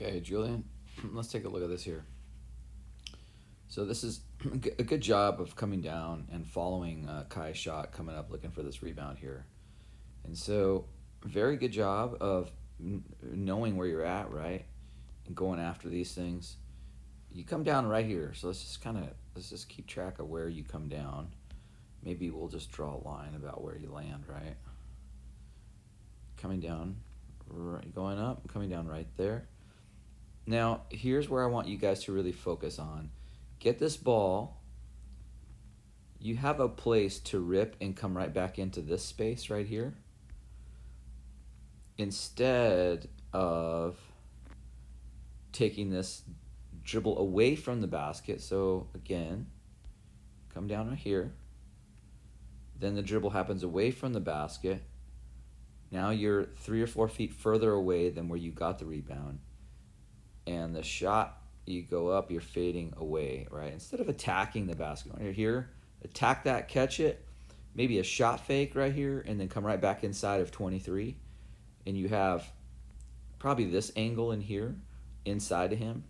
Okay, Julian, let's take a look at this here. So this is a good job of coming down and following Kai's shot, coming up looking for this rebound here. And so very good job of knowing where you're at, right? And going after these things. You come down right here. So let's just keep track of where you come down. Maybe we'll just draw a line about where you land, right? Coming down, right, going up, coming down right there. Now, here's where I want you guys to really focus on. Get this ball. You have a place to rip and come right back into this space right here. Instead of taking this dribble away from the basket. So again, come down right here. Then the dribble happens away from the basket. Now you're 3 or 4 feet further away than where you got the rebound. And the shot, you go up, you're fading away, right? Instead of attacking the basket, when you're here, attack that, catch it, maybe a shot fake right here, and then come right back inside of 23. And you have probably this angle in here, inside of him.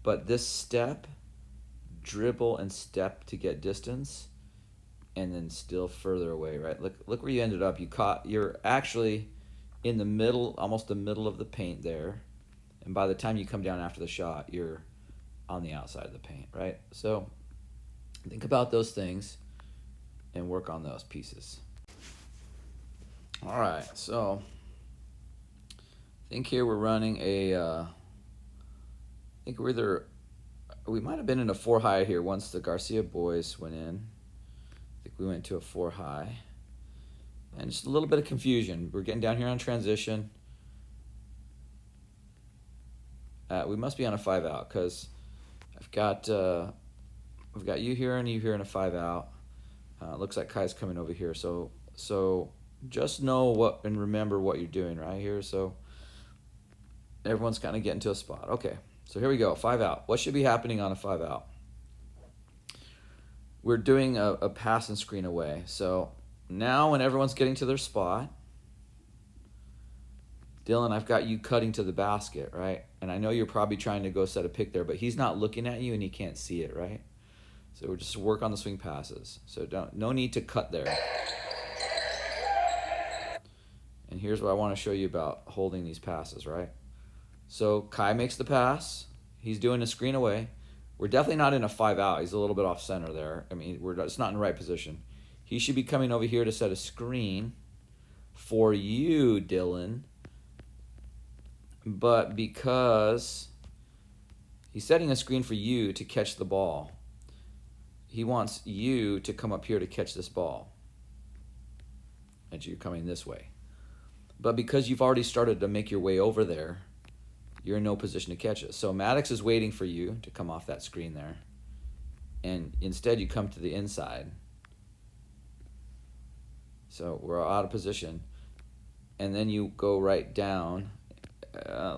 But this step, dribble and step to get distance, and then still further away, right? Look where you ended up. You're actually in the middle, almost the middle of the paint there. And by the time you come down after the shot, you're on the outside of the paint, right? So think about those things and work on those pieces. All right, so I think here we're running I think we might have been in a 4 high here once the Garcia boys went in. I think we went to a 4 high. And just a little bit of confusion. We're getting down here on transition. We must be on a 5 out because I've got you here and you here in a 5 out. Looks like Kai's coming over here. So just know what and remember what you're doing right here. So everyone's kind of getting to a spot. Okay, so here we go. 5 out. What should be happening on a 5 out? We're doing a pass and screen away. So now when everyone's getting to their spot, Dylan, I've got you cutting to the basket, right? And I know you're probably trying to go set a pick there, but he's not looking at you and he can't see it, right? So we're just work on the swing passes. So no need to cut there. And here's what I want to show you about holding these passes, right? So Kai makes the pass. He's doing a screen away. We're definitely not in a 5 out. He's a little bit off center there. I mean, it's not in the right position. He should be coming over here to set a screen for you, Dylan. But because he's setting a screen for you to catch the ball, he wants you to come up here to catch this ball. And you're coming this way. But because you've already started to make your way over there, you're in no position to catch it. So Maddox is waiting for you to come off that screen there. And instead you come to the inside. So we're out of position. And then you go right down.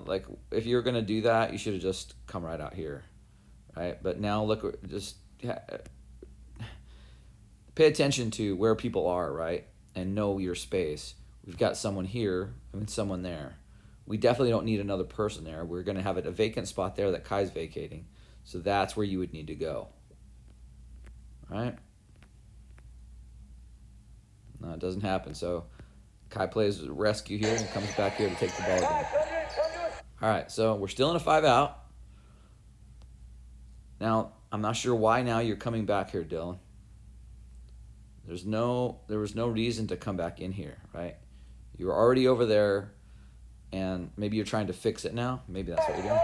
Like if you're going to do that, you should have just come right out here. Right? But now look, just pay attention to where people are, right? And know your space. We've got someone here and someone there. We definitely don't need another person there. We're going to have a vacant spot there that Kai's vacating. So that's where you would need to go. All right? No, it doesn't happen. So Kai plays rescue here and comes back here to take the ball again. All right, so we're still in a 5 out. Now, I'm not sure why now you're coming back here, Dylan. There was no reason to come back in here, right? You were already over there, and maybe you're trying to fix it now. Maybe that's what you're doing.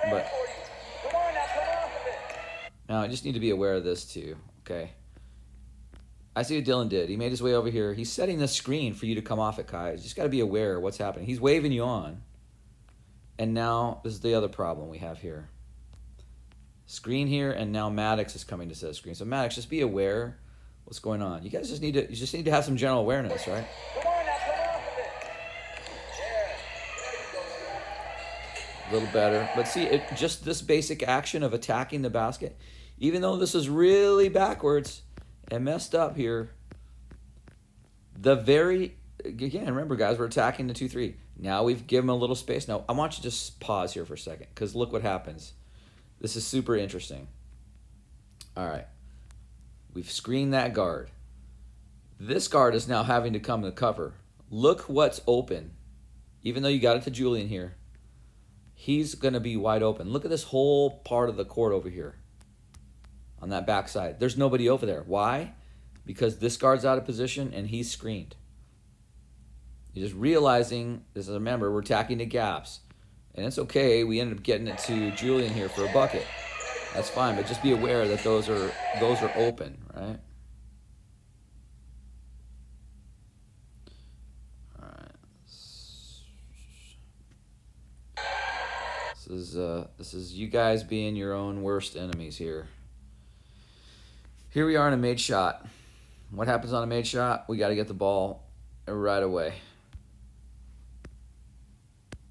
But now I just need to be aware of this too, okay? I see what Dylan did. He made his way over here. He's setting the screen for you to come off at Kai. You just got to be aware of what's happening. He's waving you on. And now this is the other problem we have here. Screen here, and now Maddox is coming to set a screen. So Maddox, just be aware what's going on. You guys just need to have some general awareness, right? A little better. But see, just this basic action of attacking the basket, even though this is really backwards and messed up here, the very again, remember, guys, we're attacking the 2-3. Now we've given them a little space. Now, I want you to just pause here for a second, because look what happens. This is super interesting. All right. We've screened that guard. This guard is now having to come to cover. Look what's open. Even though you got it to Julian here, he's going to be wide open. Look at this whole part of the court over here on that backside. There's nobody over there. Why? Because this guard's out of position and he's screened. You're just realizing, this is, remember, we're attacking the gaps. And it's okay. We ended up getting it to Julian here for a bucket. That's fine, but just be aware that those are open, right? All right. This is you guys being your own worst enemies here. Here we are in a made shot. What happens on a made shot? We got to get the ball right away.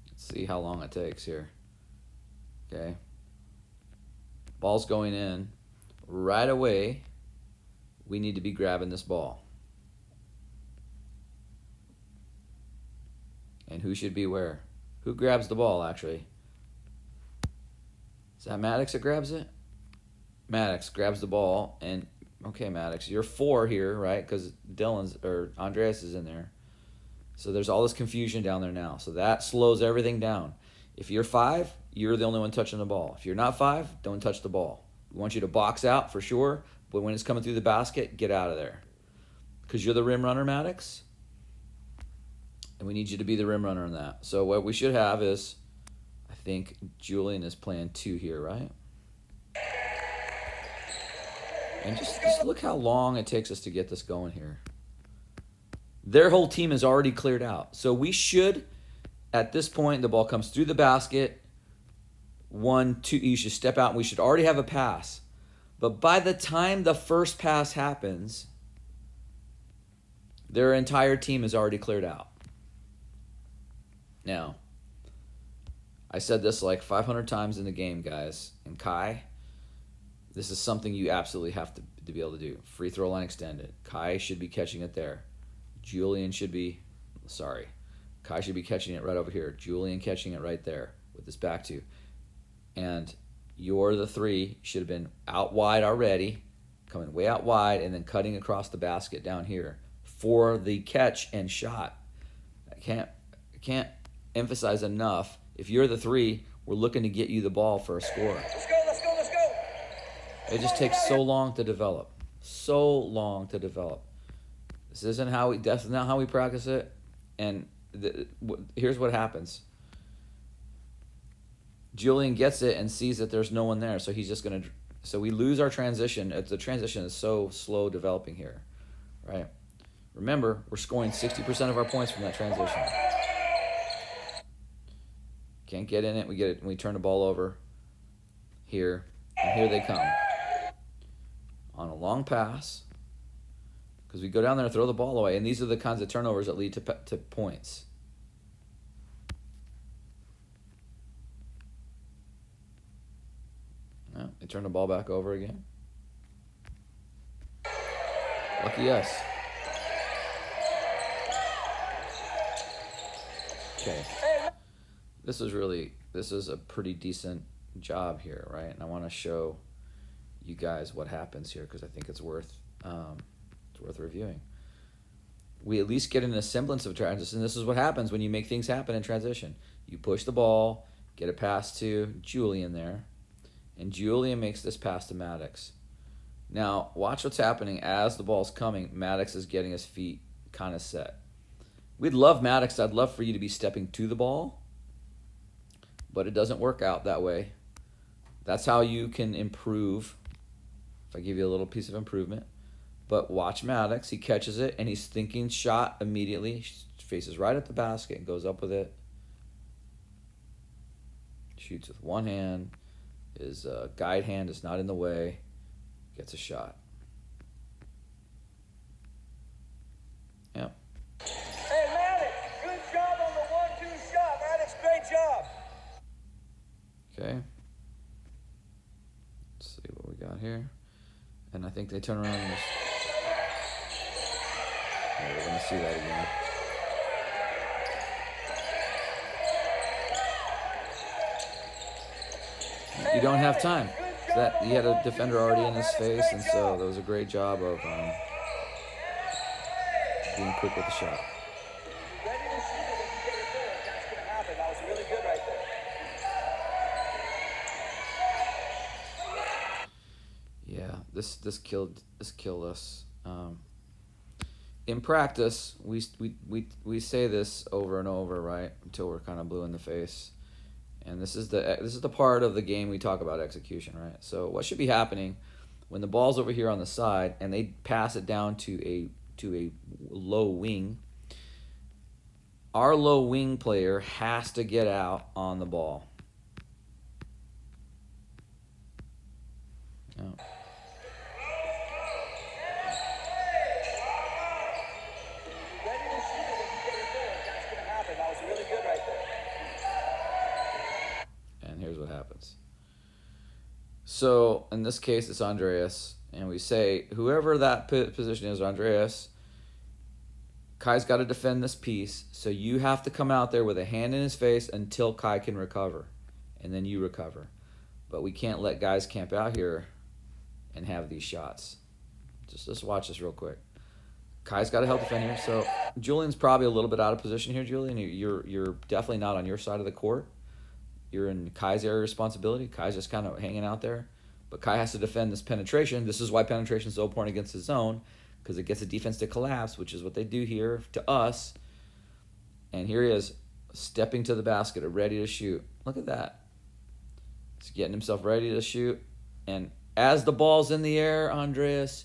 Let's see how long it takes here. Okay. Ball's going in. Right away, we need to be grabbing this ball. And who should be where? Who grabs the ball, actually? Is that Maddox that grabs it? Maddox grabs the ball, and okay, Maddox, you're 4 here, right? Because Andreas is in there. So there's all this confusion down there now. So that slows everything down. If you're 5, you're the only one touching the ball. If you're not 5, don't touch the ball. We want you to box out for sure, but when it's coming through the basket, get out of there. Because you're the rim runner, Maddox. And we need you to be the rim runner in that. So what we should have is, I think Julian is playing 2 here, right? And just look how long it takes us to get this going here. Their whole team is already cleared out. So we should, at this point, the ball comes through the basket. 1, 2, you should step out, and we should already have a pass. But by the time the first pass happens, their entire team is already cleared out. Now, I said this like 500 times in the game, guys. And Kai, this is something you absolutely have to be able to do. Free throw line extended. Kai should be catching it there. Julian should be, Kai should be catching it right over here. Julian catching it right there with his back to. And you're the 3 should have been out wide already, coming way out wide, and then cutting across the basket down here for the catch and shot. I can't emphasize enough. If you're the 3, we're looking to get you the ball for a score. Let's go. It just takes so long to develop. So long to develop. This isn't how that's not how we practice it. And here's what happens. Julian gets it and sees that there's no one there, so he's just going to... So we lose our transition. The transition is so slow developing here, right? Remember, we're scoring 60% of our points from that transition. Can't get in it. We get it. We turn the ball over here, and here they come on a long pass, because we go down there and throw the ball away, and these are the kinds of turnovers that lead to points. No, they turn the ball back over again. Lucky us. Okay. This is a pretty decent job here, right? And I want to show you guys what happens here, because I think it's worth reviewing. We at least get in a semblance of transition. This is what happens when you make things happen in transition. You push the ball, get a pass to Julian there, and Julian makes this pass to Maddox. Now, watch what's happening as the ball's coming. Maddox is getting his feet kind of set. We'd love Maddox. I'd love for you to be stepping to the ball, but it doesn't work out that way. That's how you can improve, if I give you a little piece of improvement. But watch Maddox. He catches it, and he's thinking shot immediately. Faces right at the basket and goes up with it. Shoots with one hand. His guide hand is not in the way. Gets a shot. Yep. Hey, Maddox, good job on the 1-2 shot. Maddox, great job. Okay. Let's see what we got here. And I think they turn around and we're going to see that again. you don't have time. So that he had a defender already in his face, and so that was a great job of being quick with the shot. Ready to shoot it when you get it there. That's going to happen. That was really good right there. Yeah, this killed us. In practice, we say this over and over, right, until we're kind of blue in the face. And this is the part of the game we talk about execution, right? So what should be happening when the ball's over here on the side and they pass it down to a low wing? Our low wing player has to get out on the ball. Oh. And here's what happens. So in this case, it's Andreas, and we say whoever that position is, Andreas, Kai's got to defend this piece, so you have to come out there with a hand in his face until Kai can recover, and then you recover. But we can't let guys camp out here and have these shots. Just watch this real quick. Kai's got to help defend here. So Julian's probably a little bit out of position here, Julian. You're definitely not on your side of the court. You're in Kai's area of responsibility. Kai's just kind of hanging out there. But Kai has to defend this penetration. This is why penetration is so important against the zone, because it gets the defense to collapse, which is what they do here to us. And here he is, stepping to the basket, ready to shoot. Look at that. He's getting himself ready to shoot. And as the ball's in the air, Andreas,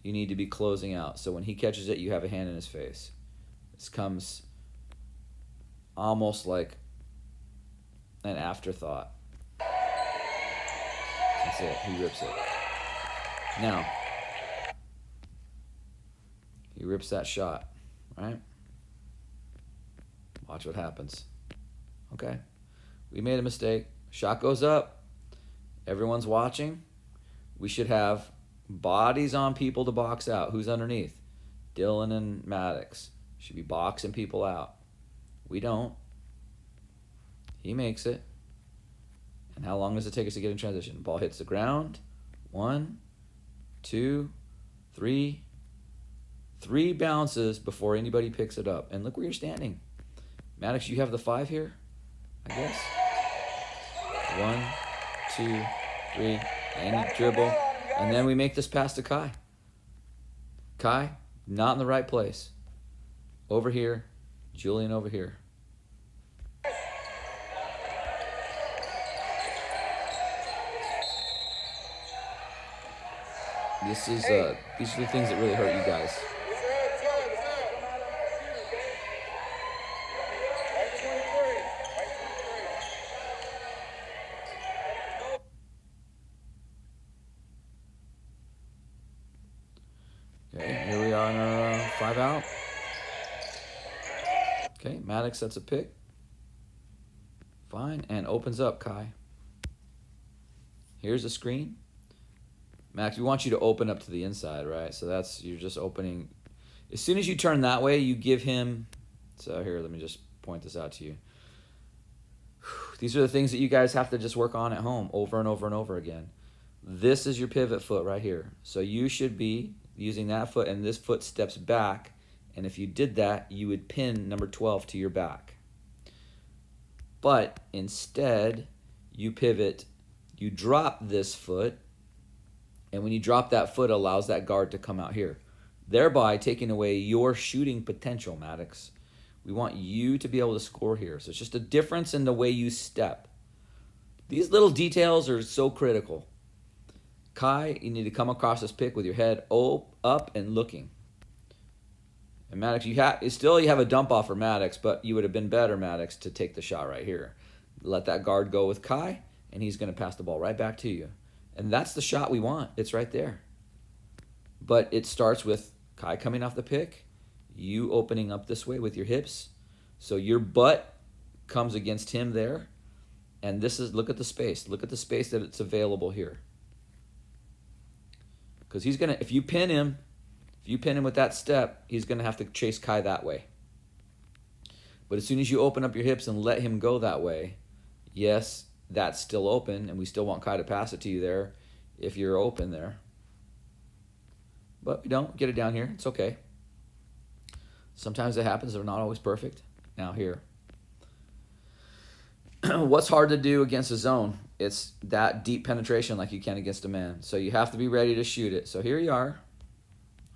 you need to be closing out. So when he catches it, you have a hand in his face. This comes almost like an afterthought. That's it. He rips it. Now, he rips that shot, right? Watch what happens. Okay. We made a mistake. Shot goes up. Everyone's watching. We should have bodies on people to box out. Who's underneath? Dylan and Maddox. Should be boxing people out. We don't. He makes it. And how long does it take us to get in transition? Ball hits the ground. 1, 2, 3. 3 bounces before anybody picks it up. And look where you're standing. Maddox, you have the 5 here, I guess. 1, 2, 3. And you dribble. And then we make this pass to Kai. Kai, not in the right place. Over here. Julian over here. These are the things that really hurt you guys. Okay, here we are in our 5 out. Okay, Maddox sets a pick. Fine, and opens up Kai. Here's the screen. Max, we want you to open up to the inside, right? So you're just opening. As soon as you turn that way, you give him. So here, let me just point this out to you. These are the things that you guys have to just work on at home over and over and over again. This is your pivot foot right here. So you should be using that foot, and this foot steps back. And if you did that, you would pin number 12 to your back. But instead, you pivot, you drop this foot, and when you drop that foot, it allows that guard to come out here, thereby taking away your shooting potential, Maddox. We want you to be able to score here. So it's just a difference in the way you step. These little details are so critical. Kai, you need to come across this pick with your head up and looking. And Maddox, you have a dump off for Maddox, but you would have been better, Maddox, to take the shot right here. Let that guard go with Kai, and he's going to pass the ball right back to you. And that's the shot we want. It's right there. But it starts with Kai coming off the pick, you opening up this way with your hips, so your butt comes against him there. And look at the space. Look at the space that it's available here. Because if you pin him with that step, he's going to have to chase Kai that way. But as soon as you open up your hips and let him go that way, yes, that's still open, and we still want Kai to pass it to you there if you're open there. But we don't get it down here. It's okay. Sometimes it happens. They're not always perfect. Now here. What's hard to do against a zone? It's that deep penetration like you can against a man. So you have to be ready to shoot it. So here you are,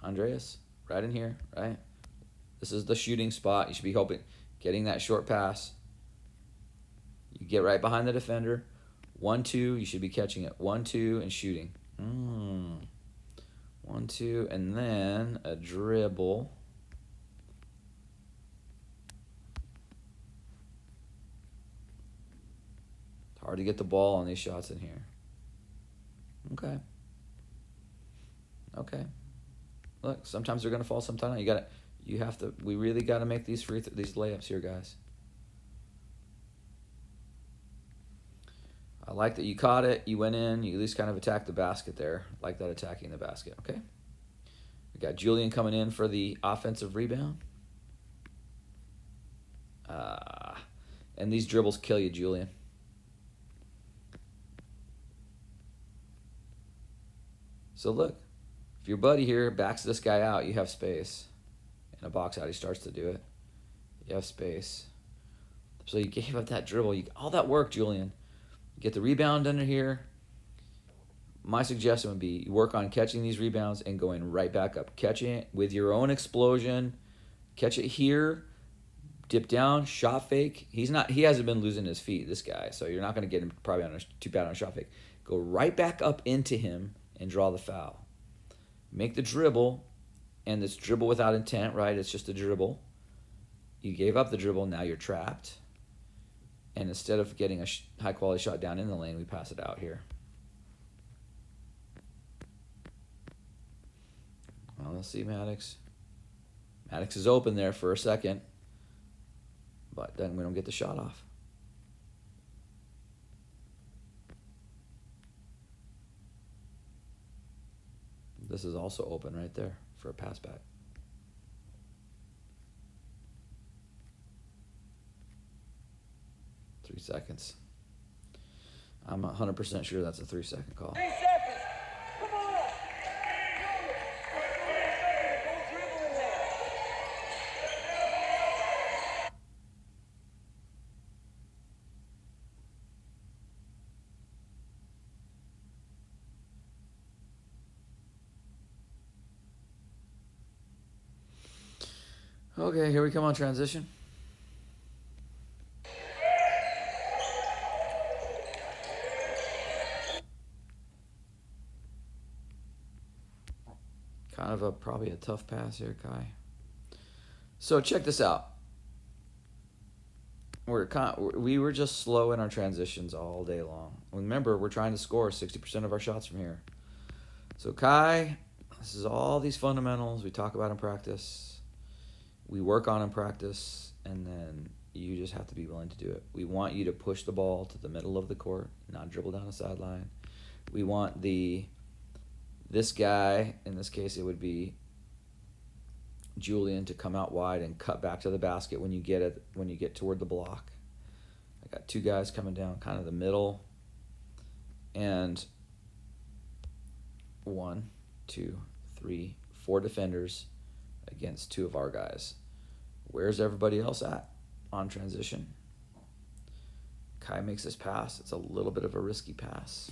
Andreas, right in here, right? This is the shooting spot. You should be hoping, getting that short pass. You get right behind the defender. 1-2, you should be catching it. 1-2 and shooting. 1-2, and then a dribble. It's hard to get the ball on these shots in here. Okay. Okay. Look, sometimes they're gonna fall. Sometimes we really gotta make these these layups here, guys. I like that you caught it. You went in. You at least kind of attacked the basket there. I like that, attacking the basket. Okay. We got Julian coming in for the offensive rebound. And these dribbles kill you, Julian. So look, if your buddy here backs this guy out, you have space. In a box out, he starts to do it. You have space. So you gave up that dribble. All that work, Julian. You get the rebound under here. My suggestion would be you work on catching these rebounds and going right back up. Catching it with your own explosion. Catch it here. Dip down, shot fake. He hasn't been losing his feet, this guy. So you're not going to get him probably too bad on a shot fake. Go right back up into him and draw the foul. Make the dribble, and this dribble without intent, right? It's just a dribble. You gave up the dribble, now you're trapped. And instead of getting a high-quality shot down in the lane, we pass it out here. Well, let's see Maddox. Maddox is open there for a second, but then we don't get the shot off. This is also open right there for a pass back. Three seconds. I'm 100% sure that's a 3-second call. 3 seconds. Come on. Don't dribble in there. Okay, here we come on transition. Kind of probably a tough pass here, Kai. So check this out. We were just slow in our transitions all day long. Remember, we're trying to score 60% of our shots from here. So Kai, this is all these fundamentals we talk about in practice. We work on in practice, and then you just have to be willing to do it. We want you to push the ball to the middle of the court, not dribble down the sideline. We want this guy, in this case it would be Julian, to come out wide and cut back to the basket when you get toward the block. I got two guys coming down kind of the middle, and 1, 2, 3, 4 defenders against 2 of our guys. Where's everybody else at on transition? Kai makes this pass. It's a little bit of a risky pass.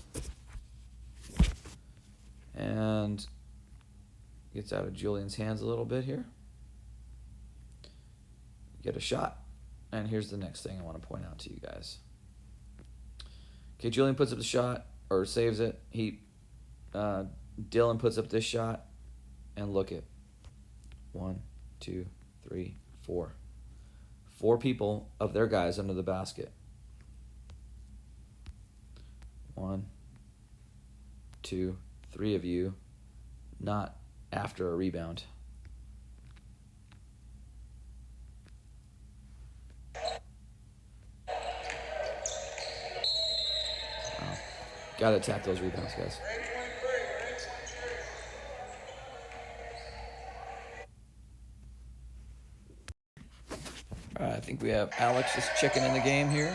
And gets out of Julian's hands a little bit here. Get a shot. And here's the next thing I want to point out to you guys. Okay, Julian puts up the shot, or saves it. Dylan puts up this shot, and look at 1, 2, 3, 4. 4 people of their guys under the basket. 1, 2, 3 of you, not after a rebound. Wow. Gotta attack those rebounds, guys. All right, I think we have Alex just checking in the game here.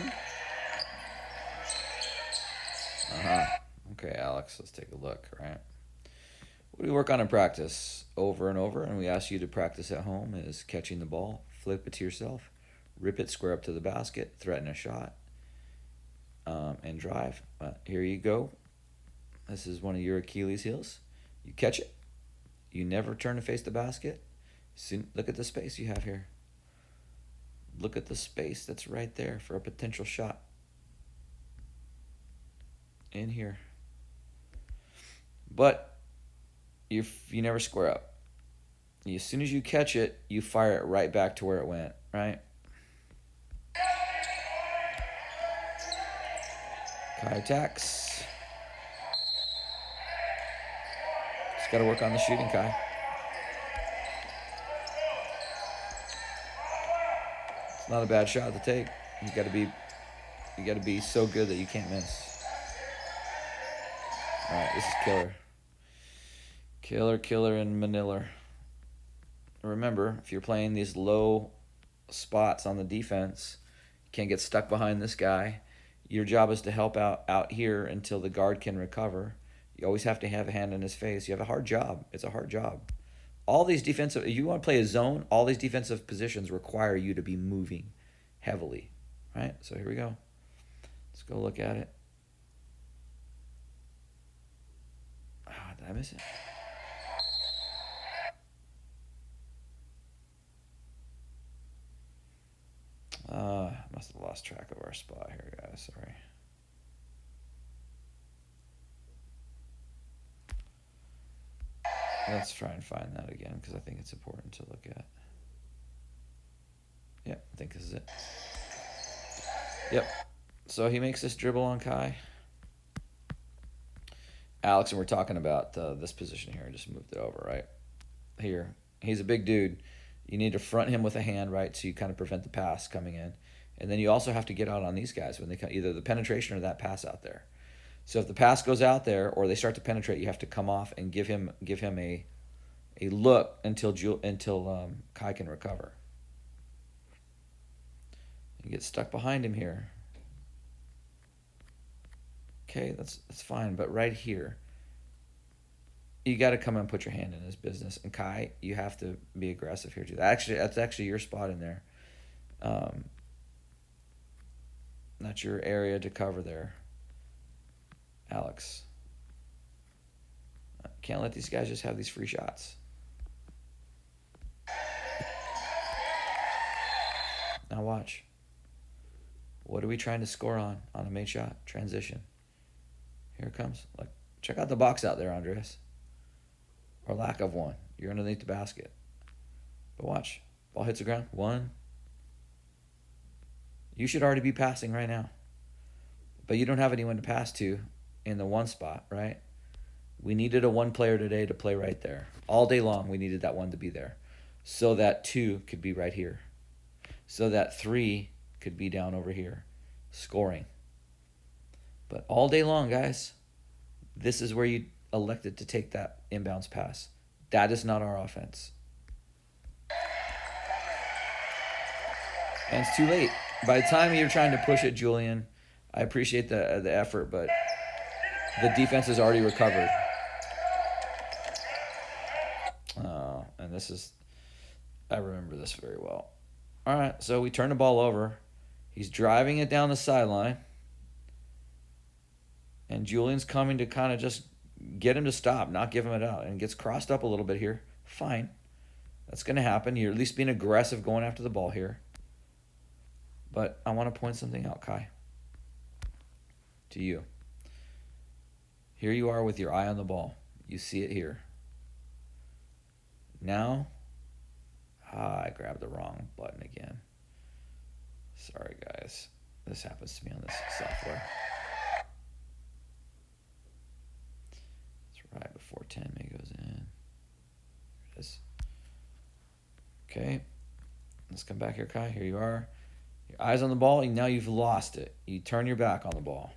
Okay, Alex, let's take a look, right? What do we work on in practice over and over, and we ask you to practice at home is catching the ball, flip it to yourself, rip it square up to the basket, threaten a shot, and drive. Here you go. This is one of your Achilles heels. You catch it. You never turn to face the basket. Look at the space you have here. Look at the space that's right there for a potential shot. In here. But you never square up. As soon as you catch it, you fire it right back to where it went, right? Kai attacks. Just got to work on the shooting, Kai. It's not a bad shot to take. You got to be so good that you can't miss. All right, this is killer. Killer, and Manila. Remember, if you're playing these low spots on the defense, you can't get stuck behind this guy. Your job is to help out here until the guard can recover. You always have to have a hand in his face. You have a hard job. It's a hard job. All these defensive, if you want to play a zone, all these defensive positions require you to be moving heavily, right? So here we go. Let's go look at it. Did I miss it? Must have lost track of our spot here, guys. Sorry. Let's try and find that again because I think it's important to look at. Yep, I think this is it. Yep. So he makes this dribble on Kai. Alex, and we're talking about this position here. I just moved it over, right? Here. He's a big dude. You need to front him with a hand, right? So you kind of prevent the pass coming in. And then you also have to get out on these guys when they come, either the penetration or that pass out there. So if the pass goes out there or they start to penetrate, you have to come off and give him a look until Kai can recover. You get stuck behind him here. Okay, that's fine, but right here, you got to come and put your hand in his business. And Kai, you have to be aggressive here too. That's actually your spot in there. Not your area to cover there, Alex. Can't let these guys just have these free shots. Now watch. What are we trying to score on a made shot? Transition. Here it comes. Look, check out the box out there, Andreas. Or lack of one. You're underneath the basket. But watch. Ball hits the ground. One. You should already be passing right now. But you don't have anyone to pass to in the one spot, right? We needed a one player today to play right there. All day long, we needed that one to be there. So that two could be right here. So that three could be down over here, scoring. But all day long, guys, this is where you elected to take that inbounds pass. That is not our offense. And it's too late. By the time you're trying to push it, Julian, I appreciate the effort, but the defense has already recovered. And this is, I remember this very well. All right, so we turn the ball over. He's driving it down the sideline. And Julian's coming to kind of just get him to stop, not give him it out. And gets crossed up a little bit here. Fine. That's going to happen. You're at least being aggressive going after the ball here. But I want to point something out, Kai. To you. Here you are with your eye on the ball. You see it here. Now, I grabbed the wrong button again. Sorry, guys. This happens to me on this software. It's right before 10 May goes in. There it is. Okay. Let's come back here, Kai. Here you are. Your eyes on the ball, and now you've lost it. You turn your back on the ball.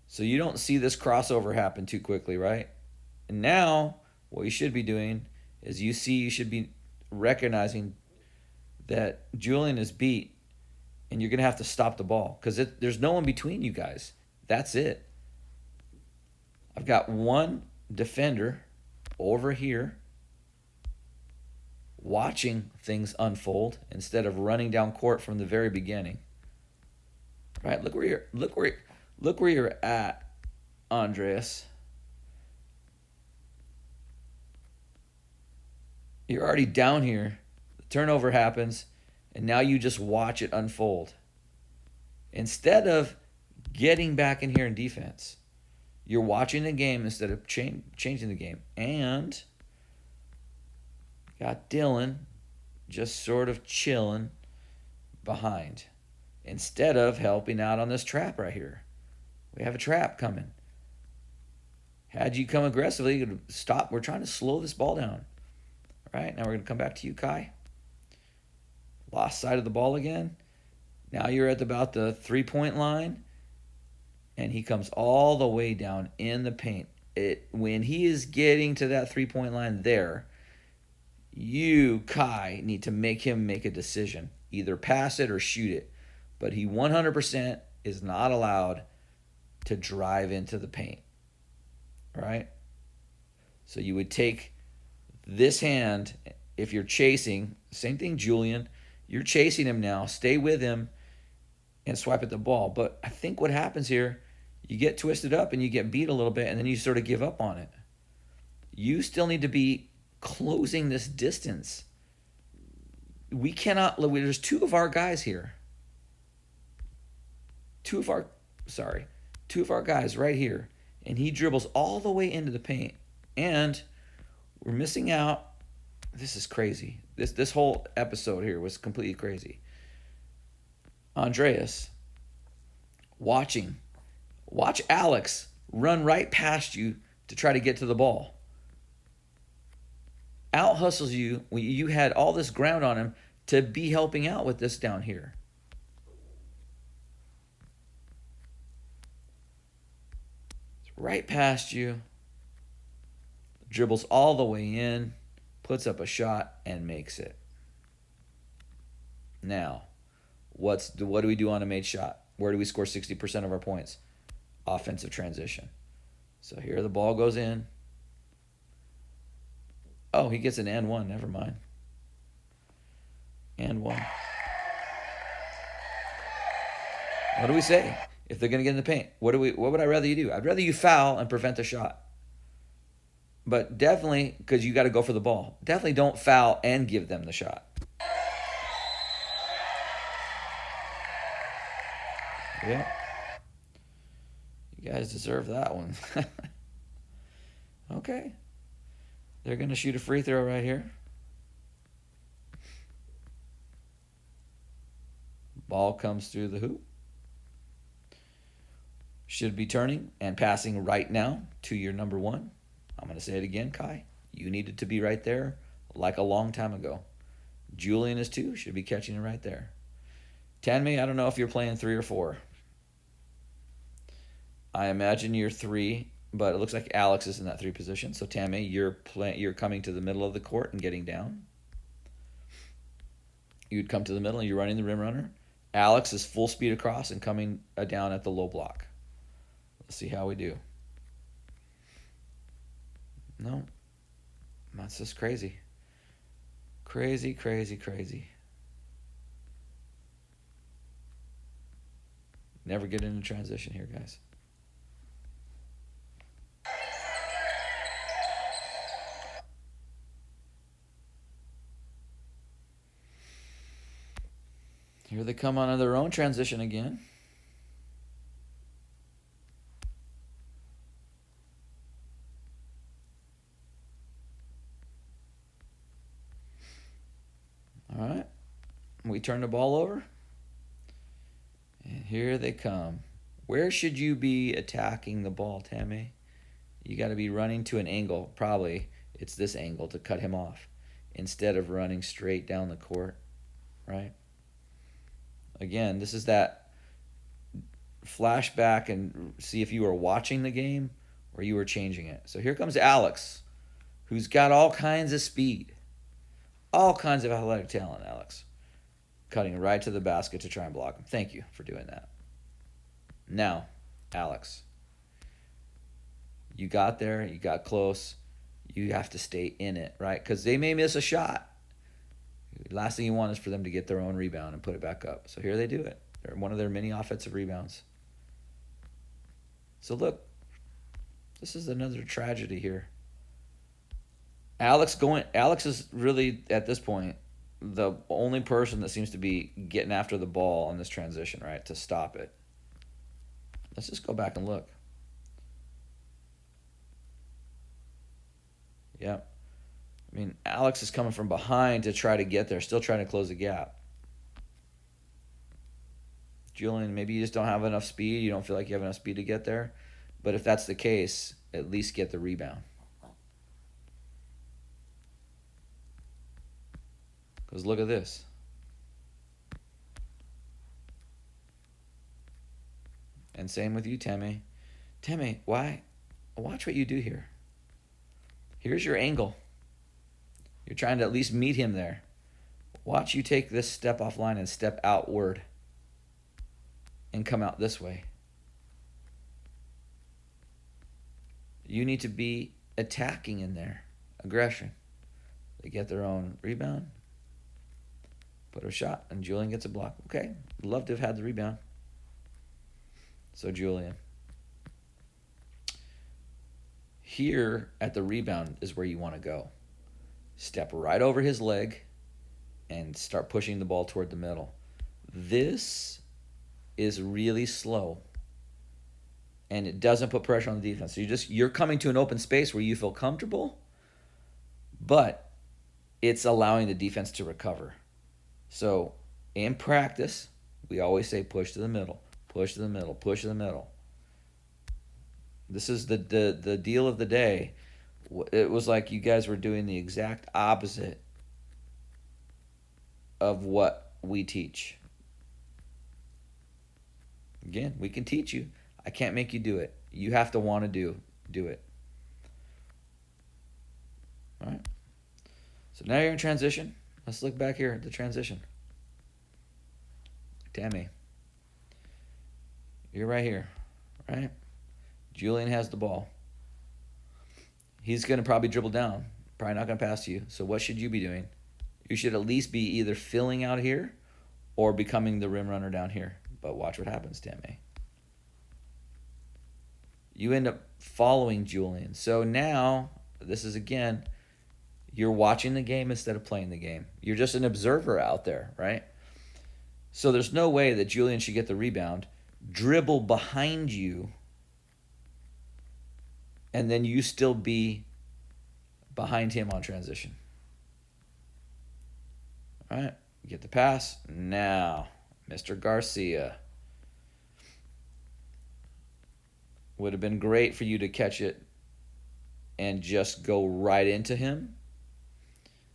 So you don't see this crossover happen too quickly, right? And now, what you should be doing is you should be recognizing that Julian is beat, and you're going to have to stop the ball because there's no one between you guys. That's it. I've got one defender over here watching things unfold instead of running down court from the very beginning. Right? Look where you're at, Andreas. You're already down here. The turnover happens, and now you just watch it unfold. Instead of getting back in here in defense, you're watching the game instead of changing the game. And got Dylan just sort of chilling behind instead of helping out on this trap right here. We have a trap coming. Had you come aggressively, you could stop. We're trying to slow this ball down. All right, now we're going to come back to you, Kai. Lost sight of the ball again. Now you're at about the 3-point line, and he comes all the way down in the paint. When he is getting to that 3-point line there, you, Kai, need to make him make a decision. Either pass it or shoot it. But he 100% is not allowed to drive into the paint. Right? So you would take this hand, if you're chasing, same thing, Julian. You're chasing him now. Stay with him and swipe at the ball. But I think what happens here, you get twisted up and you get beat a little bit, and then you sort of give up on it. You still need to be closing this distance. We cannot, there's two of our guys here. Two of our guys right here. And he dribbles all the way into the paint. And we're missing out. This is crazy. This whole episode here was completely crazy. Andreas, watch Alex run right past you to try to get to the ball. Out hustles you when you had all this ground on him to be helping out with this down here. It's right past you. Dribbles all the way in, puts up a shot, and makes it. Now, what do we do on a made shot? Where do we score 60% of our points? Offensive transition. So here the ball goes in. Oh, he gets an and one. Never mind. And one. What do we say if they're going to get in the paint? What would I rather you do? I'd rather you foul and prevent the shot. But definitely, because you got to go for the ball, definitely don't foul and give them the shot. Yeah. You guys deserve that one. Okay. They're going to shoot a free throw right here. Ball comes through the hoop. Should be turning and passing right now to your number one. I'm going to say it again, Kai. You needed to be right there like a long time ago. Julian is 2. Should be catching it right there. Tanmay, I don't know if you're playing 3 or 4. I imagine you're 3, but it looks like Alex is in that 3 position. So Tanmay, you're coming to the middle of the court and getting down. You'd come to the middle and you're running the rim runner. Alex is full speed across and coming down at the low block. Let's see how we do. No. That's just crazy. Crazy, crazy, crazy. Never get into transition here, guys. Here they come on their own transition again. All right. We turn the ball over. And here they come. Where should you be attacking the ball, Tammy? You got to be running to an angle. Probably it's this angle to cut him off instead of running straight down the court, right? Again, this is that flashback and see if you were watching the game or you were changing it. So here comes Alex, who's got all kinds of speed. All kinds of athletic talent, Alex. Cutting right to the basket to try and block him. Thank you for doing that. Now, Alex. You got there, you got close. You have to stay in it, right? Because they may miss a shot. Last thing you want is for them to get their own rebound and put it back up. So here they do it. They're one of their many offensive rebounds. So look, this is another tragedy here. Alex is really, at this point, the only person that seems to be getting after the ball on this transition, right, to stop it. Let's just go back and look. Yeah. I mean, Alex is coming from behind to try to get there, still trying to close the gap. Julian, maybe you just don't have enough speed. You don't feel like you have enough speed to get there. But if that's the case, at least get the rebound. Because look at this. And same with you, Temi. Temi, why? Watch what you do here. Here's your angle. You're trying to at least meet him there. Watch you take this step offline and step outward and come out this way. You need to be attacking in there. Aggression. They get their own rebound. Put a shot, and Julian gets a block. Okay, love to have had the rebound. So Julian. Here at the rebound is where you want to go. Step right over his leg and start pushing the ball toward the middle. This is really slow. And it doesn't put pressure on the defense. So you're coming to an open space where you feel comfortable, but it's allowing the defense to recover. So in practice, we always say push to the middle, push to the middle, push to the middle. This is the deal of the day. It was like you guys were doing the exact opposite of what we teach. Again, we can teach you. I can't make you do it. You have to want to do it. All right. So now you're in transition. Let's look back here at the transition. Temi, you're right here, right? Julian has the ball. He's going to probably dribble down. Probably not going to pass to you. So what should you be doing? You should at least be either filling out here or becoming the rim runner down here. But watch what happens, Temi. You end up following Julian. So now, this is again, you're watching the game instead of playing the game. You're just an observer out there, right? So there's no way that Julian should get the rebound, dribble behind you, and then you still be behind him on transition. All right, get the pass. Now, Mr. Garcia. Would have been great for you to catch it and just go right into him.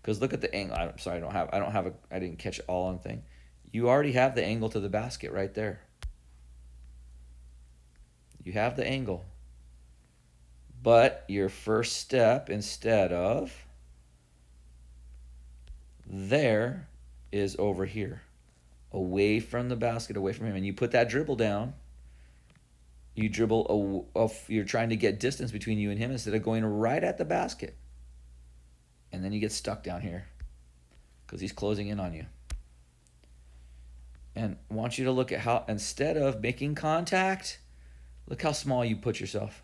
Because look at the angle. I'm sorry, I didn't catch it all on thing. You already have the angle to the basket right there. You have the angle. But your first step, instead of there, is over here. Away from the basket, away from him. And you put that dribble down. You dribble, you're trying to get distance between you and him instead of going right at the basket. And then you get stuck down here because he's closing in on you. And I want you to look at how, instead of making contact, look how small you put yourself.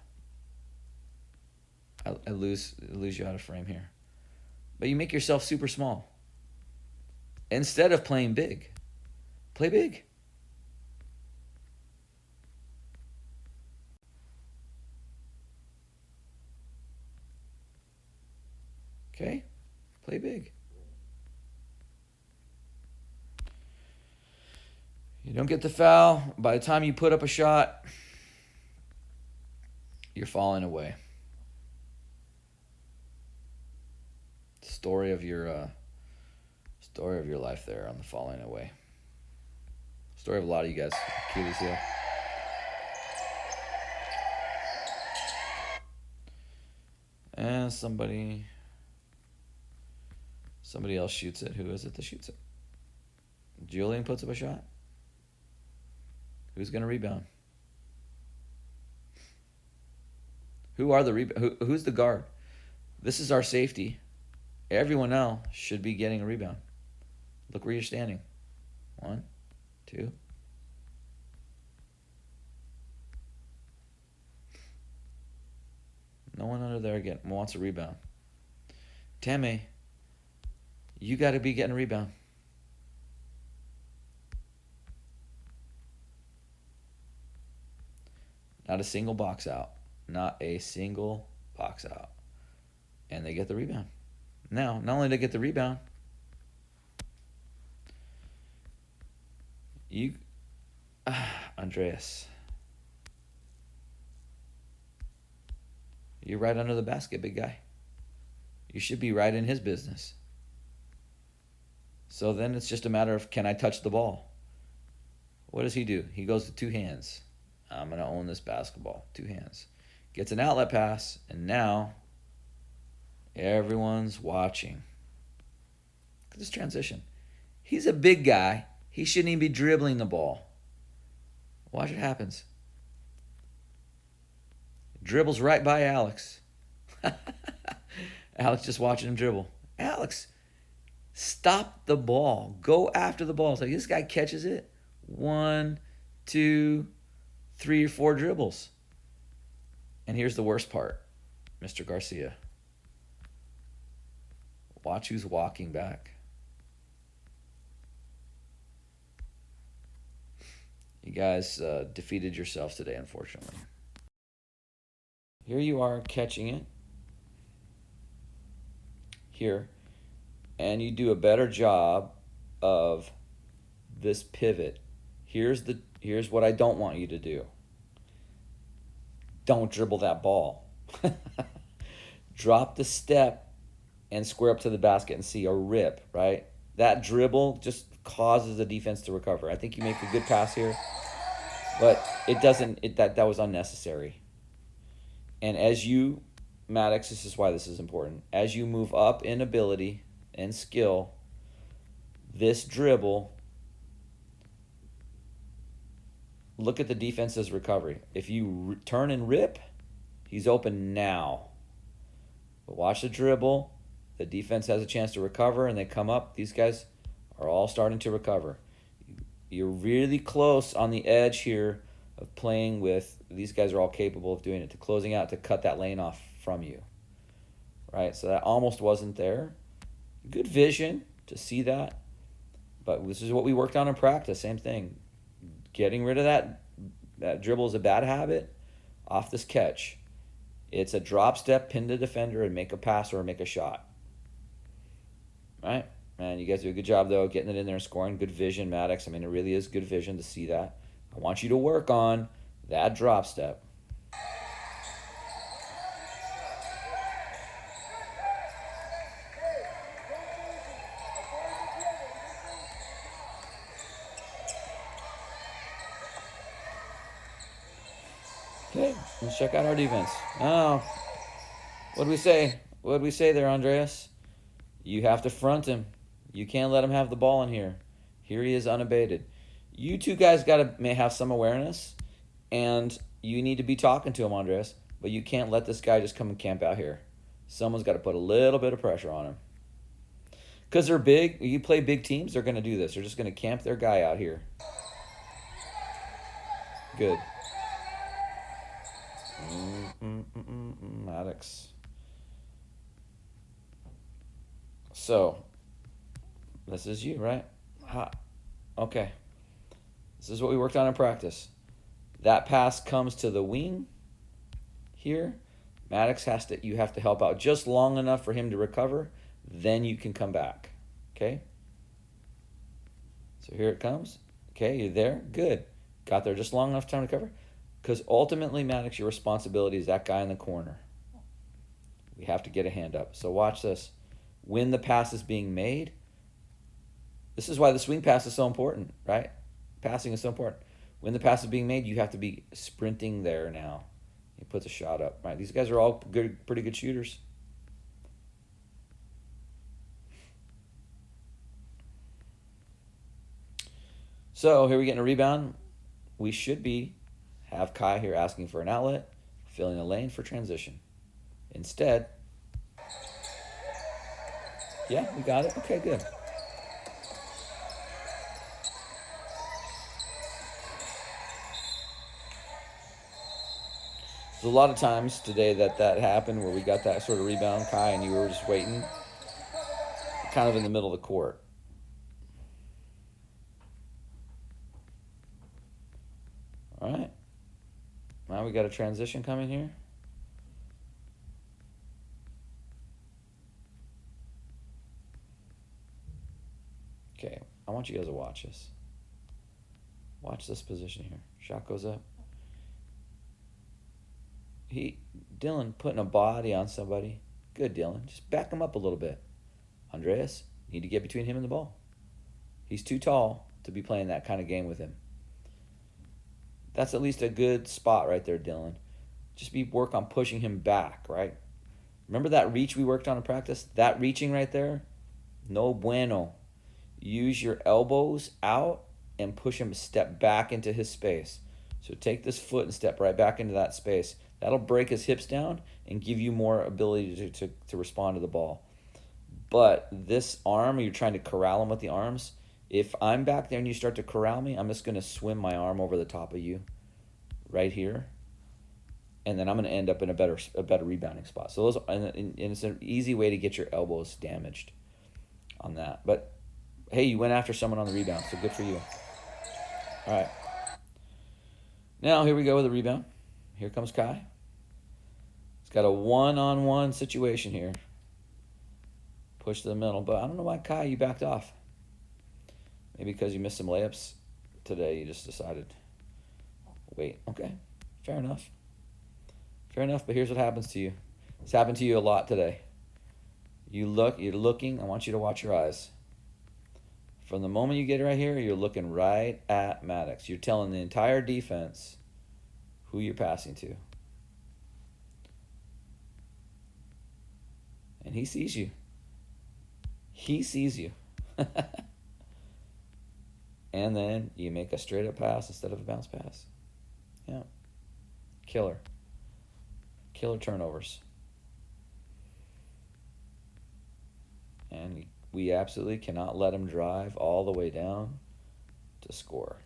I lose you out of frame here. But you make yourself super small. Instead of playing big, play big. Okay? Play big. You don't get the foul. By the time you put up a shot, you're falling away. Story of your life there on the falling away. Story of a lot of you guys. Achilles heel. And somebody else shoots it. Who is it that shoots it? Julian puts up a shot. Who's going to rebound? Who's the guard? This is our safety. Everyone else should be getting a rebound. Look where you're standing. 1, 2. No one under there again wants a rebound. Tammy, you got to be getting a rebound. Not a single box out. Not a single box out. And they get the rebound. Now, not only do they get the rebound, Andreas, you're right under the basket, big guy. You should be right in his business. So then it's just a matter of, can I touch the ball? What does he do? He goes to 2 hands. I'm going to own this basketball. 2 hands. Gets an outlet pass, and now everyone's watching. Look at this transition. He's a big guy. He shouldn't even be dribbling the ball. Watch what happens. Dribbles right by Alex. Alex just watching him dribble. Alex, stop the ball. Go after the ball. So this guy catches it. 1, 2, 3 or 4 dribbles. And here's the worst part, Mr. Garcia. Watch who's walking back. You guys defeated yourselves today, unfortunately. Here you are catching it. Here. And you do a better job of this pivot. Here's what I don't want you to do. Don't dribble that ball. Drop the step and square up to the basket and see a rip, right? That dribble just causes the defense to recover. I think you make a good pass here, but it doesn't. That was unnecessary. And as you, Maddox, this is why this is important. As you move up in ability and skill, this dribble, look at the defense's recovery. If you turn and rip, he's open now. But watch the dribble. The defense has a chance to recover, and they come up. These guys are all starting to recover. You're really close on the edge here of playing with, these guys are all capable of doing it, to closing out to cut that lane off from you. Right? So that almost wasn't there. Good vision to see that. But this is what we worked on in practice. Same thing. Getting rid of that dribble is a bad habit off this catch. It's a drop step, pin the defender, and make a pass or make a shot. Right? And you guys do a good job, though, getting it in there and scoring. Good vision, Maddox. I mean, it really is good vision to see that. I want you to work on that drop step. Okay, let's check out our defense. Oh, what do we say? What did we say there, Andreas? You have to front him. You can't let him have the ball in here. Here he is unabated. You two guys may have some awareness, and you need to be talking to him, Andreas, but you can't let this guy just come and camp out here. Someone's got to put a little bit of pressure on him. Because they're big. You play big teams, they're going to do this. They're just going to camp their guy out here. Good. Maddox. So, this is you, right? Okay. This is what we worked on in practice. That pass comes to the wing here. Maddox you have to help out just long enough for him to recover. Then you can come back. Okay? So here it comes. Okay, you're there. Good. Got there just long enough time to recover. Because ultimately, Maddox, your responsibility is that guy in the corner. We have to get a hand up. So watch this. When the pass is being made, this is why the swing pass is so important, right? Passing is so important. When the pass is being made, you have to be sprinting there now. He puts a shot up, right? These guys are all pretty good shooters. So here we get a rebound. We should have Kai here asking for an outlet. filling a lane for transition. Instead, yeah, we got it. Okay, good. There's a lot of times today that happened where we got that sort of rebound, Kai, and you were just waiting kind of in the middle of the court. All right. Now we got a transition coming here. Okay, I want you guys to watch this. Watch this position here. Shot goes up. Dylan putting a body on somebody. Good, Dylan. Just back him up a little bit. Andreas, need to get between him and the ball. He's too tall to be playing that kind of game with him. That's at least a good spot right there, Dylan. Just work on pushing him back, right? Remember that reach we worked on in practice? That reaching right there? No bueno. Use your elbows out and push him a step back into his space. So take this foot and step right back into that space. That'll break his hips down and give you more ability to respond to the ball. But this arm, you're trying to corral him with the arms. If I'm back there and you start to corral me, I'm just going to swim my arm over the top of you right here. And then I'm going to end up in a better rebounding spot. So and it's an easy way to get your elbows damaged on that. But, hey, you went after someone on the rebound, so good for you. All right. Now, here we go with the rebound. Here comes Kai. He's got a one-on-one situation here. Push to the middle, but I don't know why, Kai, you backed off. Maybe because you missed some layups today, you just decided, wait, okay, fair enough. Fair enough, but here's what happens to you. It's happened to you a lot today. You're looking, I want you to watch your eyes. From the moment you get right here, you're looking right at Maddox. You're telling the entire defense who you're passing to. And he sees you. He sees you. And then you make a straight up pass instead of a bounce pass. Yeah. Killer turnovers. And we absolutely cannot let him drive all the way down to score,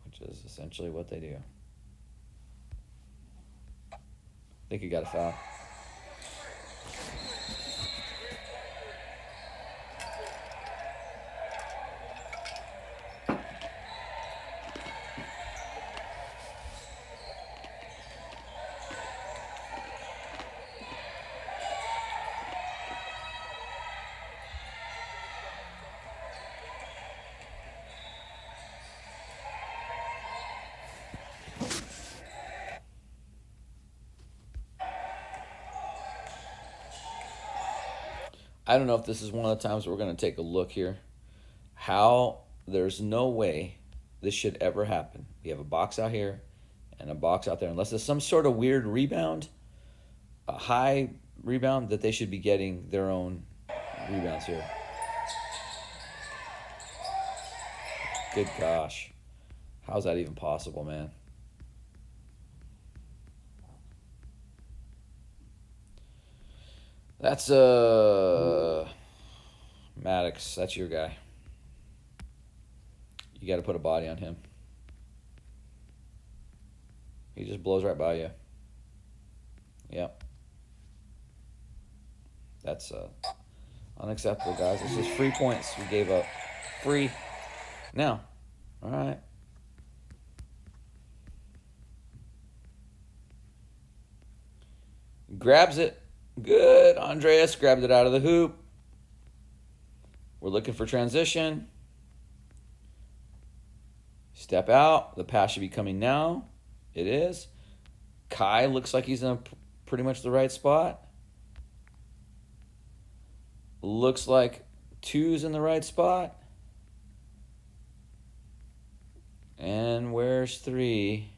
which is essentially what they do. I think he got a foul. I don't know if this is one of the times we're going to take a look here. There's no way this should ever happen. We have a box out here and a box out there. Unless there's some sort of weird rebound, a high rebound, that they should be getting their own rebounds here. Good gosh. How's that even possible, man? That's Maddox. That's your guy. You got to put a body on him. He just blows right by you. Yep. That's unacceptable, guys. It's just free points we gave up. Free. Now. All right. Grabs it. Good. Andreas grabbed it out of the hoop. We're looking for transition. Step out. The pass should be coming now. It is. Kai looks like he's in pretty much the right spot. Looks like 2's in the right spot. And where's 3?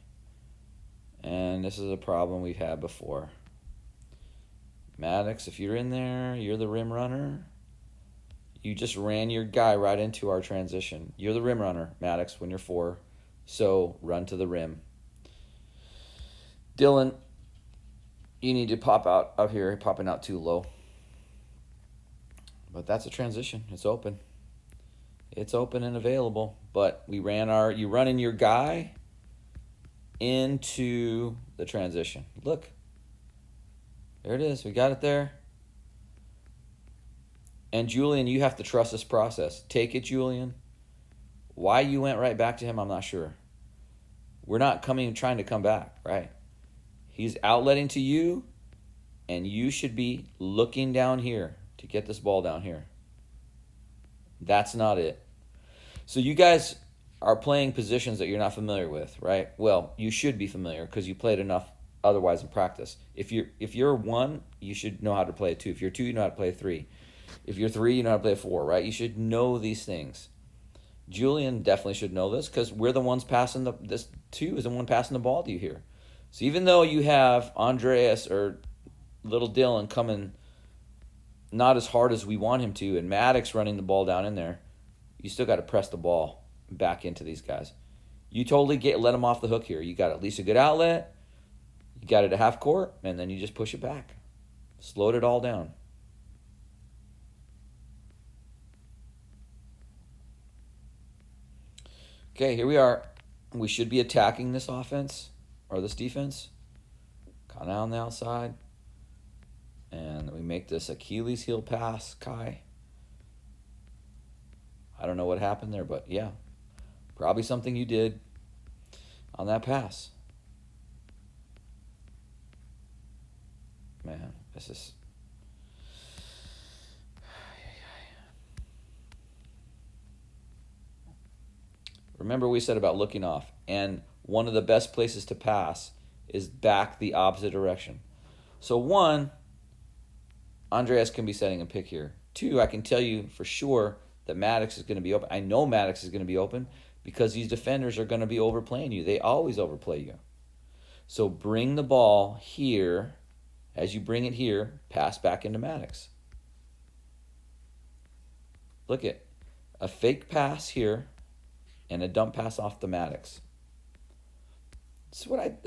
And this is a problem we've had before. Maddox, if you're in there, you're the rim runner. You just ran your guy right into our transition. You're the rim runner, Maddox, when you're 4. So run to the rim. Dylan, you need to pop out up here. You're popping out too low. But that's a transition. It's open. It's open and available. But you running your guy into the transition. Look. There it is. We got it there. And Julian, you have to trust this process. Take it, Julian. Why you went right back to him, I'm not sure. We're not trying to come back, right? He's outletting to you, and you should be looking down here to get this ball down here. That's not it. So you guys are playing positions that you're not familiar with, right? Well, you should be familiar because you played enough otherwise in practice. If you're 1, you should know how to play a 2. If you're 2, you know how to play a 3. If you're 3, you know how to play a 4, right? You should know these things. Julian definitely should know this because we're the ones passing this 2 is the one passing the ball to you here. So even though you have Andreas or little Dylan coming not as hard as we want him to, and Maddox running the ball down in there, you still got to press the ball back into these guys. You totally let them off the hook here. You got at least a good outlet. You got it at half court, and then you just push it back. Slowed it all down. Okay, here we are. We should be attacking this offense, or this defense. Kind of on the outside. And we make this Achilles heel pass, Kai. I don't know what happened there, but yeah. Probably something you did on that pass. Man, this is... Remember we said about looking off, and one of the best places to pass is back the opposite direction. So 1, Andreas can be setting a pick here. 2, I can tell you for sure that Maddox is going to be open. I know Maddox is going to be open because these defenders are going to be overplaying you. They always overplay you. So bring the ball here. As you bring it here, pass back into Maddox. Look at a fake pass here and a dump pass off the Maddox. This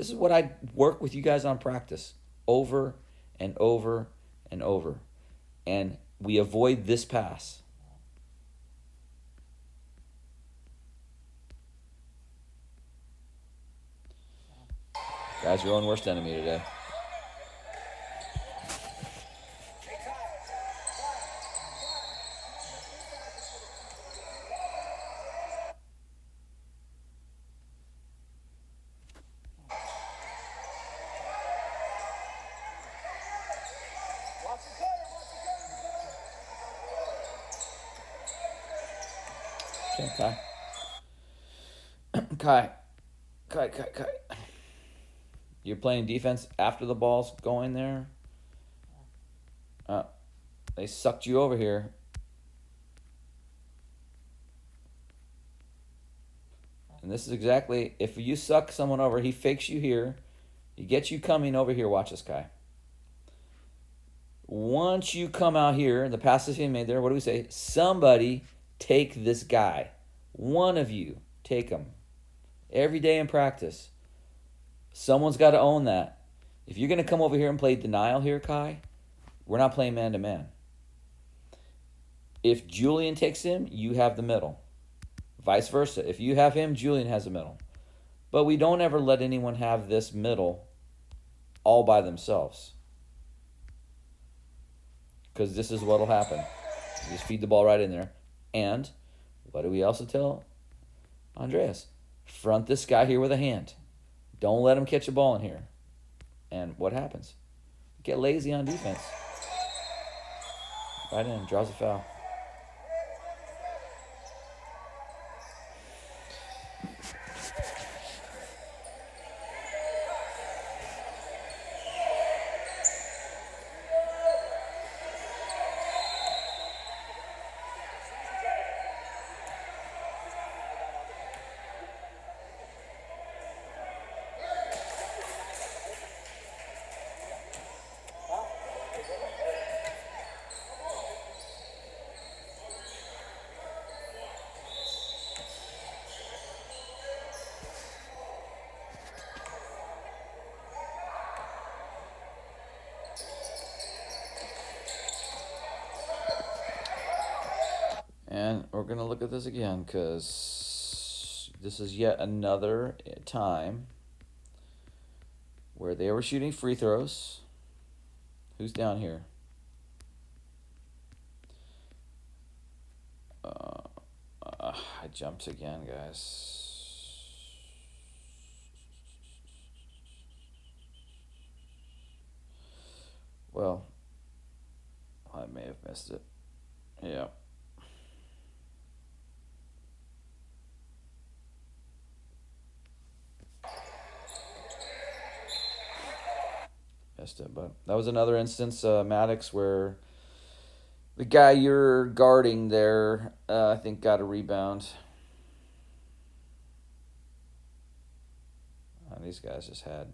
is what I work with you guys on practice over and over and over. And we avoid this pass. Guys, your own worst enemy today. Okay, Kai. Kai. You're playing defense after the ball's going there. They sucked you over here. And this is exactly, if you suck someone over, he fakes you here. He gets you coming over here. Watch this, Kai. Once you come out here, the pass is being made there. What do we say? Somebody take this guy. One of you take him. Every day in practice. Someone's got to own that. If you're going to come over here and play denial here, Kai, we're not playing man-to-man. If Julian takes him, you have the middle. Vice versa. If you have him, Julian has the middle. But we don't ever let anyone have this middle all by themselves. Because this is what will happen. You just feed the ball right in there. And what do we also tell Andreas? Front this guy here with a hand. Don't let him catch a ball in here. And what happens? Get lazy on defense. Right in, draws a foul. going to look at this again because this is yet another time where they were shooting free throws. Who's down here? I jumped again, guys. Well, I may have missed it. Yeah. Missed it, but that was another instance, Maddox, where the guy you're guarding there, I think, got a rebound. These guys just had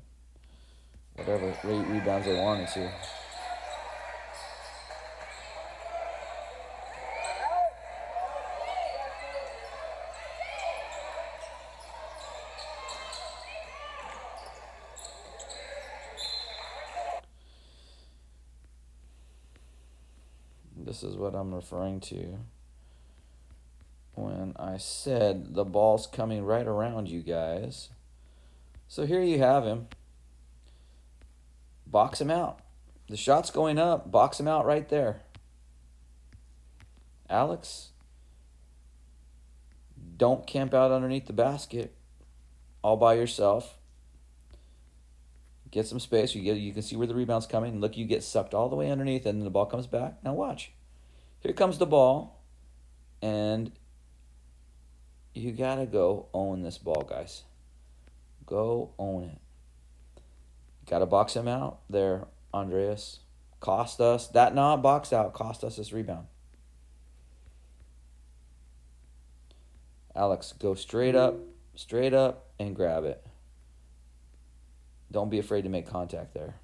whatever rebounds they wanted to. This is what I'm referring to when I said the ball's coming right around you guys. So here you have him. Box him out. The shot's going up. Box him out right there. Alex, don't camp out underneath the basket all by yourself. Get some space. You can see where the rebound's coming. Look, you get sucked all the way underneath, and then the ball comes back. Now watch. Here comes the ball, and you got to go own this ball, guys. Go own it. Got to box him out there, Andreas. Cost us. That not box out. Cost us this rebound. Alex, go straight up, and grab it. Don't be afraid to make contact there.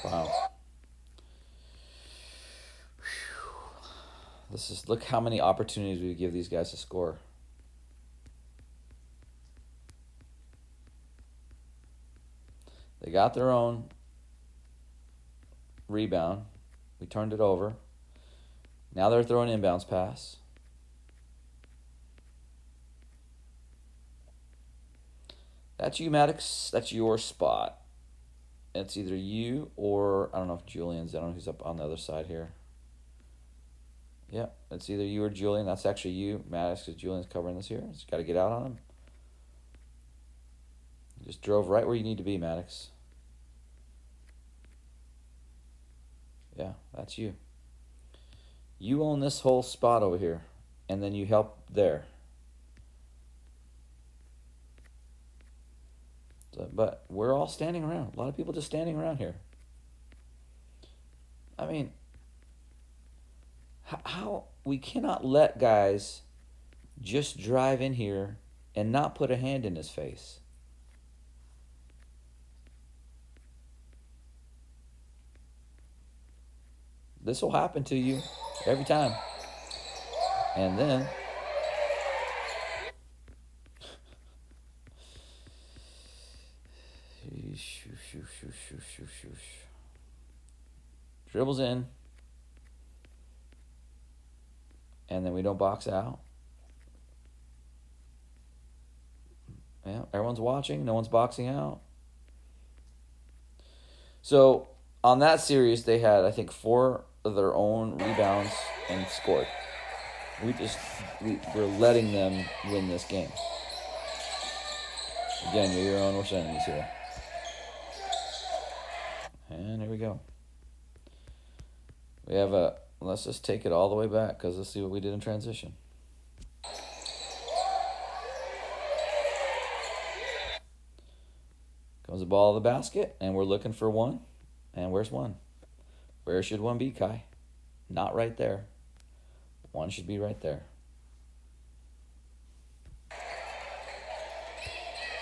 Wow. Look how many opportunities we give these guys to score. They got their own rebound. We turned it over. Now they're throwing inbounds pass. That's you, Maddox. That's your spot. It's either you or, I don't know if Julian's, I don't know who's up on the other side here. Yeah, it's either you or Julian. That's actually you, Maddox, because Julian's covering this here. Just got to get out on him. Just drove right where you need to be, Maddox. Yeah, that's you. You own this whole spot over here, and then you help there. But we're all standing around. A lot of people just standing around here. I mean, how we cannot let guys just drive in here and not put a hand in his face. This will happen to you every time. And then dribbles in, and then we don't box out. Yeah, everyone's watching. No one's boxing out. So on that series, they had, I think, 4 of their own rebounds and scored. We're letting them win this game. Again, you're your own worst enemies here. And here we go. We have let's just take it all the way back because let's see what we did in transition. Comes the ball to the basket, and we're looking for one. And where's one? Where should one be, Kai? Not right there. One should be right there.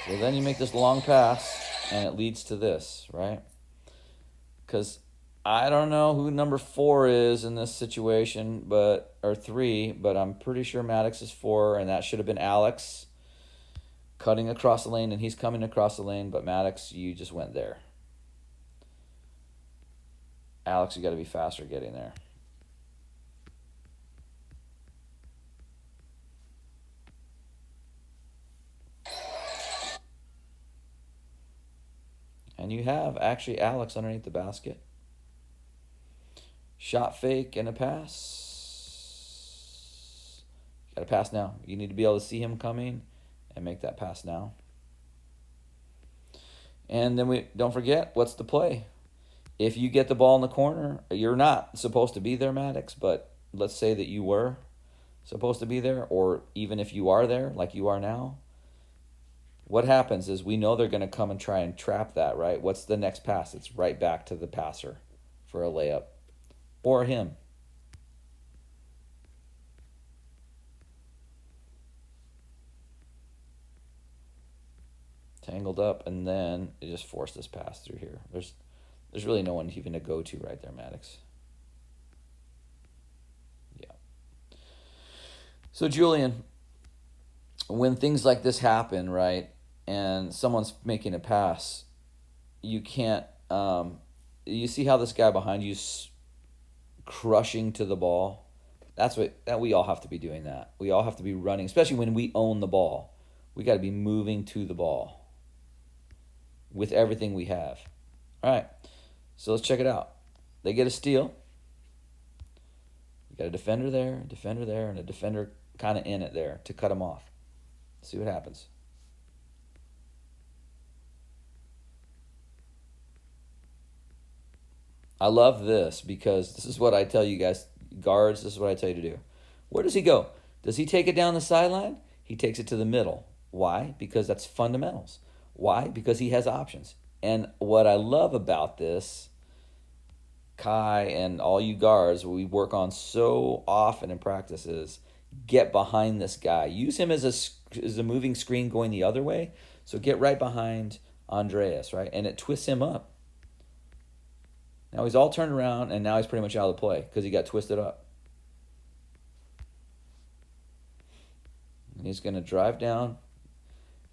So then you make this long pass, and it leads to this, right? Because I don't know who number 4 is in this situation, or 3, but I'm pretty sure Maddox is 4, and that should have been Alex cutting across the lane, and he's coming across the lane, but Maddox, you just went there. Alex, you got to be faster getting there. And you have actually Alex underneath the basket. Shot fake and a pass. You got to pass now. You need to be able to see him coming and make that pass now. And then don't forget, what's the play? If you get the ball in the corner, you're not supposed to be there, Maddox, but let's say that you were supposed to be there, or even if you are there, like you are now, what happens is we know they're going to come and try and trap that, right? What's the next pass? It's right back to the passer for a layup. Or him. Tangled up, and then it just forced this pass through here. There's really no one even to go to right there, Maddox. Yeah. So, Julian, when things like this happen, right, and someone's making a pass, you can't, you see how this guy behind you's crushing to the ball? That we all have to be doing that. We all have to be running, especially when we own the ball. We got to be moving to the ball with everything we have. All right, so let's check it out. They get a steal. You got a defender there, and a defender kind of in it there to cut them off. See what happens. I love this because this is what I tell you guys, guards, this is what I tell you to do. Where does he go? Does he take it down the sideline? He takes it to the middle. Why? Because that's fundamentals. Why? Because he has options. And what I love about this, Kai and all you guards, we work on so often in practice is get behind this guy. Use him as a moving screen going the other way. So get right behind Andreas, right? And it twists him up. Now he's all turned around, and now he's pretty much out of the play because he got twisted up. And he's going to drive down.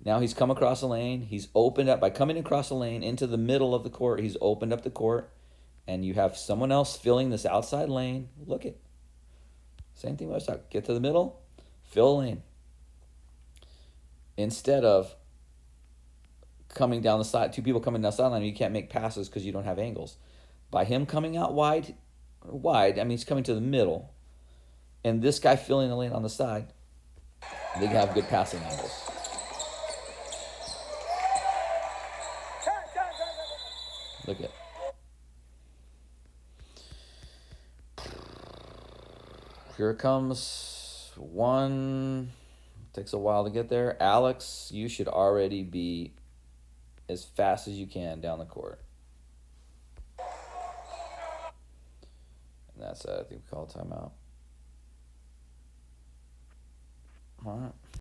Now he's come across the lane. He's opened up. By coming across the lane into the middle of the court, he's opened up the court, and you have someone else filling this outside lane. Look it. Same thing I was talking. Get to the middle, fill a lane. Instead of coming down the side, two people coming down the sideline, you can't make passes because you don't have angles. By him coming out wide, I mean he's coming to the middle, and this guy filling the lane on the side, they have good passing angles. Look at. Here it comes. One. Takes a while to get there. Alex, you should already be as fast as you can down the court. And that's it. I think we call a timeout. All right.